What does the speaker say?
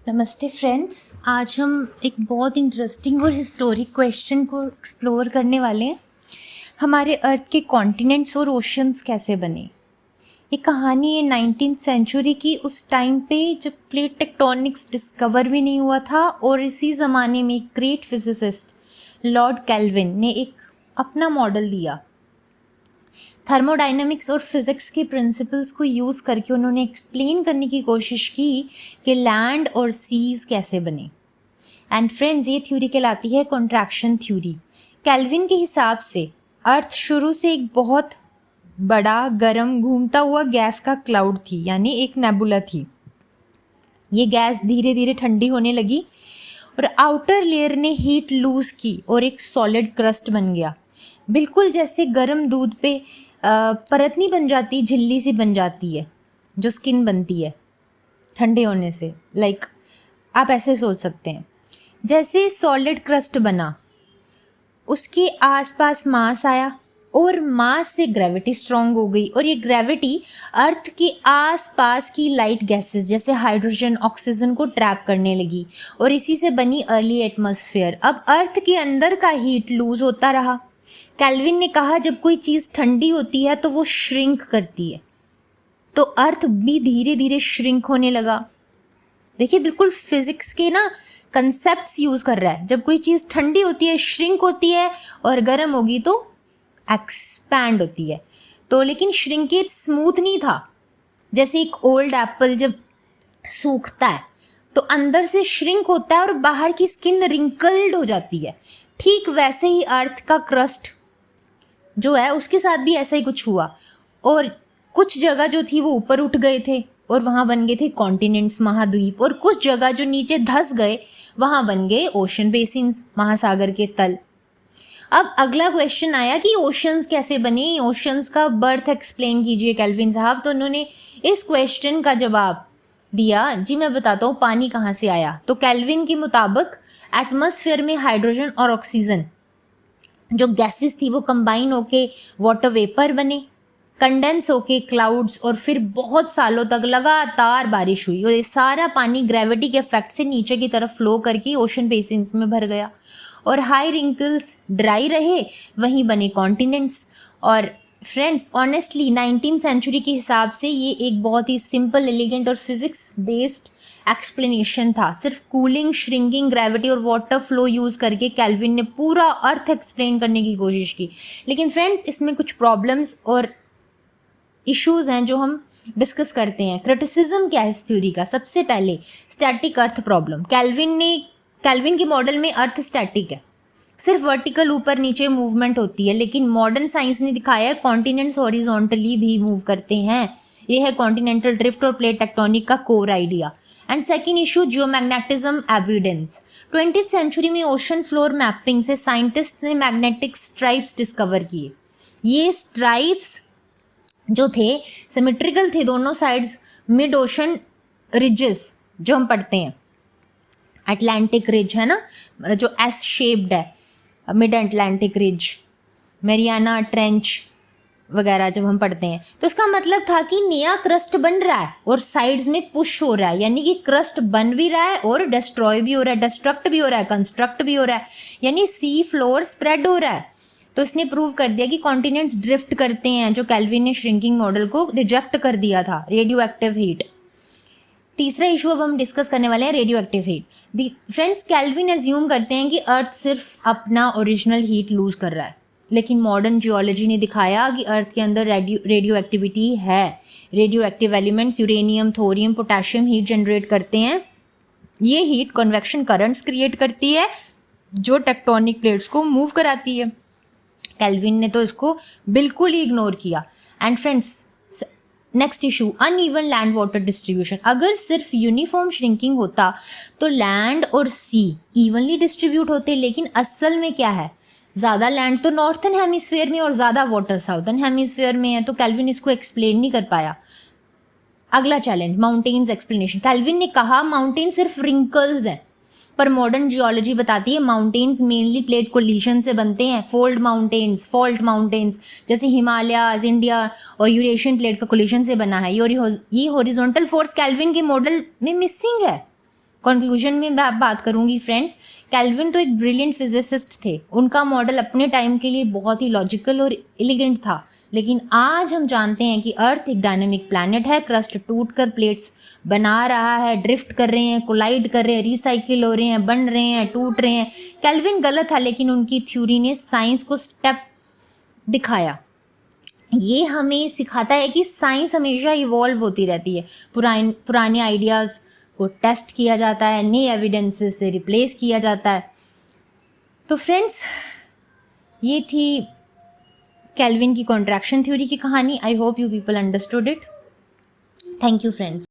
नमस्ते फ्रेंड्स, आज हम एक बहुत इंटरेस्टिंग और हिस्टोरिक क्वेश्चन को एक्सप्लोर करने वाले हैं। हमारे अर्थ के कॉन्टिनेंट्स और ओशंस कैसे बने। ये कहानी है 19th सेंचुरी की, उस टाइम पे जब प्लेट टेक्टोनिक्स डिस्कवर भी नहीं हुआ था और इसी ज़माने में एक ग्रेट फिजिसिस्ट लॉर्ड केल्विन ने एक अपना मॉडल दिया। थर्मोडायनेमिक्स और फिज़िक्स के प्रिंसिपल्स को यूज़ करके उन्होंने एक्सप्लेन करने की कोशिश की कि लैंड और सीज़ कैसे बने। एंड फ्रेंड्स, ये थ्योरी कहलाती है कॉन्ट्रैक्शन थ्योरी। केल्विन के हिसाब से अर्थ शुरू से एक बहुत बड़ा गर्म घूमता हुआ गैस का क्लाउड थी, यानी एक नेबुला थी। ये गैस धीरे धीरे ठंडी होने लगी और आउटर लेयर ने हीट लूज़ की और एक सॉलिड क्रस्ट बन गया। बिल्कुल जैसे गर्म दूध पे परत नहीं बन जाती, झिल्ली सी बन जाती है जो स्किन बनती है ठंडे होने से। लाइक आप ऐसे सोच सकते हैं, जैसे सॉलिड क्रस्ट बना, उसके आसपास मास आया और मास से ग्रेविटी स्ट्रांग हो गई और ये ग्रेविटी अर्थ के आसपास की लाइट गैसेस जैसे हाइड्रोजन, ऑक्सीजन को ट्रैप करने लगी और इसी से बनी अर्ली एटमॉस्फेयर। अब अर्थ के अंदर का हीट लूज होता रहा। केल्विन ने कहा जब कोई चीज़ ठंडी होती है तो वो श्रिंक करती है, तो अर्थ भी धीरे धीरे श्रिंक होने लगा। देखिए, बिल्कुल फिजिक्स के ना कंसेप्ट्स यूज़ कर रहा है। जब कोई चीज़ ठंडी होती है श्रिंक होती है और गर्म होगी तो एक्सपैंड होती है। तो लेकिन श्रिंकेज स्मूथ नहीं था। जैसे एक ओल्ड एप्पल जब सूखता है तो अंदर से श्रिंक होता है और बाहर की स्किन रिंकल्ड हो जाती है। ठीक वैसे ही अर्थ का क्रस्ट जो है उसके साथ भी ऐसा ही कुछ हुआ और कुछ जगह जो थी वो ऊपर उठ गए थे और वहाँ बन गए थे कॉन्टिनेंट्स, महाद्वीप, और कुछ जगह जो नीचे धंस गए वहाँ बन गए ओशन बेसिन्स, महासागर के तल। अब अगला क्वेश्चन आया कि ओशंस कैसे बने, ओशंस का बर्थ एक्सप्लेन कीजिए केल्विन साहब। तो उन्होंने इस क्वेश्चन का जवाब दिया, जी मैं बताता हूँ पानी कहाँ से आया। तो केल्विन के मुताबिक एटमॉस्फेयर में हाइड्रोजन और ऑक्सीजन जो गैसेस थी वो कंबाइन होके वाटर वेपर बने, कंडेंस होके क्लाउड्स, और फिर बहुत सालों तक लगातार बारिश हुई और ये सारा पानी ग्रेविटी के इफेक्ट से नीचे की तरफ फ्लो करके ओशन बेसिन्स में भर गया और हाई रिंकल्स ड्राई रहे, वहीं बने कॉन्टिनेंट्स। और फ्रेंड्स, ऑनेस्टली 19th सेंचुरी के हिसाब से ये एक बहुत ही सिंपल, एलिगेंट और फिजिक्स बेस्ड एक्सप्लेनेशन था। सिर्फ कूलिंग, श्रिंकिंग, ग्रेविटी और वाटर फ्लो यूज़ करके केल्विन ने पूरा अर्थ एक्सप्लेन करने की कोशिश की। लेकिन फ्रेंड्स, इसमें कुछ प्रॉब्लम्स और इश्यूज हैं जो हम डिस्कस करते हैं। क्रिटिसिज्म क्या है इस थ्योरी का? सबसे पहले स्टैटिक अर्थ प्रॉब्लम। केल्विन के मॉडल में अर्थ स्टैटिक है, सिर्फ वर्टिकल ऊपर नीचे मूवमेंट होती है, लेकिन मॉडर्न साइंस ने दिखाया है कॉन्टिनेंट्स हॉरिजॉन्टली भी मूव करते हैं। ये है कॉन्टिनेंटल ड्रिफ्ट और प्लेट टेक्टोनिक का core idea. And second issue, geomagnetism evidence. 20th century में ओशन फ्लोर मैपिंग से साइंटिस्ट ने मैग्नेटिक स्ट्राइप्स डिस्कवर किए। ये स्ट्राइप्स जो थे सिमेट्रिकल थे दोनों साइड्स, मिड ओशन रिजेस जो हम पढ़ते हैं, अटलांटिक रिज है ना जो एस शेप्ड है, mid Atlantic ridge, Mariana trench वगैरह जब हम पढ़ते हैं, तो इसका मतलब था कि नया क्रस्ट बन रहा है और साइड्स में पुश हो रहा है, यानी कि क्रस्ट बन भी रहा है और डिस्ट्रॉय भी हो रहा है, डिस्ट्रक्ट भी हो रहा है, कंस्ट्रक्ट भी हो रहा है, यानी सी फ्लोर स्प्रेड हो रहा है। तो इसने प्रूव कर दिया कि कॉन्टिनेंट्स ड्रिफ्ट करते हैं, जो केल्विन ने श्रिंकिंग मॉडल को रिजेक्ट कर दिया था। रेडियो एक्टिव हीट, तीसरा इशू अब हम डिस्कस करने वाले हैं, radio active heat. Friends, kelvin assume करते हैं कि अर्थ सिर्फ अपना ओरिजिनल हीट लूज कर रहा है, लेकिन मॉडर्न जियोलॉजी ने दिखाया कि अर्थ के अंदर रेडियो एक्टिविटी है। Radio active elements uranium, thorium, potassium heat generate करते हैं। ये हीट कन्वेक्शन करंट्स क्रिएट करती है जो टेक्टोनिक प्लेट्स को मूव कराती है। केल्विन ने तो इसको बिल्कुल ही इग्नोर किया। And friends, next issue, uneven land water distribution. अगर सिर्फ यूनिफॉर्म श्रिंकिंग होता तो लैंड और सी इवनली डिस्ट्रीब्यूट होते, लेकिन असल में क्या है, ज़्यादा लैंड तो नॉर्थन हेमिस्फीयर में और ज़्यादा वाटर साउथर्न हेमिस्फीयर में है, तो केल्विन इसको एक्सप्लेन नहीं कर पाया। अगला चैलेंज, माउंटेन्स एक्सप्लेनेशन। केल्विन ने कहा माउंटेन सिर्फ रिंकल्स हैं, पर मॉडर्न जियोलॉजी बताती है माउंटेन्स मेनली प्लेट कोलिशन से बनते हैं। फोल्ड माउंटेन्स, फॉल्ट माउंटेन्स, जैसे हिमालयाज, इंडिया और यूरेशियन प्लेट का कोलिशन से बना है। ये हॉरिजॉन्टल फोर्स केल्विन के मॉडल में मिसिंग है। कंक्लूजन में मैं बात करूंगी फ्रेंड्स, कैल्विन तो एक ब्रिलियंट फिजिसिस्ट थे, उनका मॉडल अपने टाइम के लिए बहुत ही लॉजिकल और एलिगेंट था, लेकिन आज हम जानते हैं कि अर्थ एक डायनेमिक प्लैनेट है, क्रस्ट टूटकर प्लेट्स बना रहा है, ड्रिफ्ट कर रहे हैं, कोलाइड कर रहे हैं, रिसाइकिल हो रहे हैं, बन रहे हैं, टूट रहे हैं। कैल्विन गलत था, लेकिन उनकी थ्योरी ने साइंस को स्टेप दिखाया। ये हमें सिखाता है कि साइंस हमेशा इवॉल्व होती रहती है, पुराने आइडियाज़ को टेस्ट किया जाता है, नए एविडेंसेस से रिप्लेस किया जाता है। तो फ्रेंड्स, ये थी कैल्विन की कॉन्ट्रैक्शन थ्योरी की कहानी। I hope you people understood it. Thank you friends.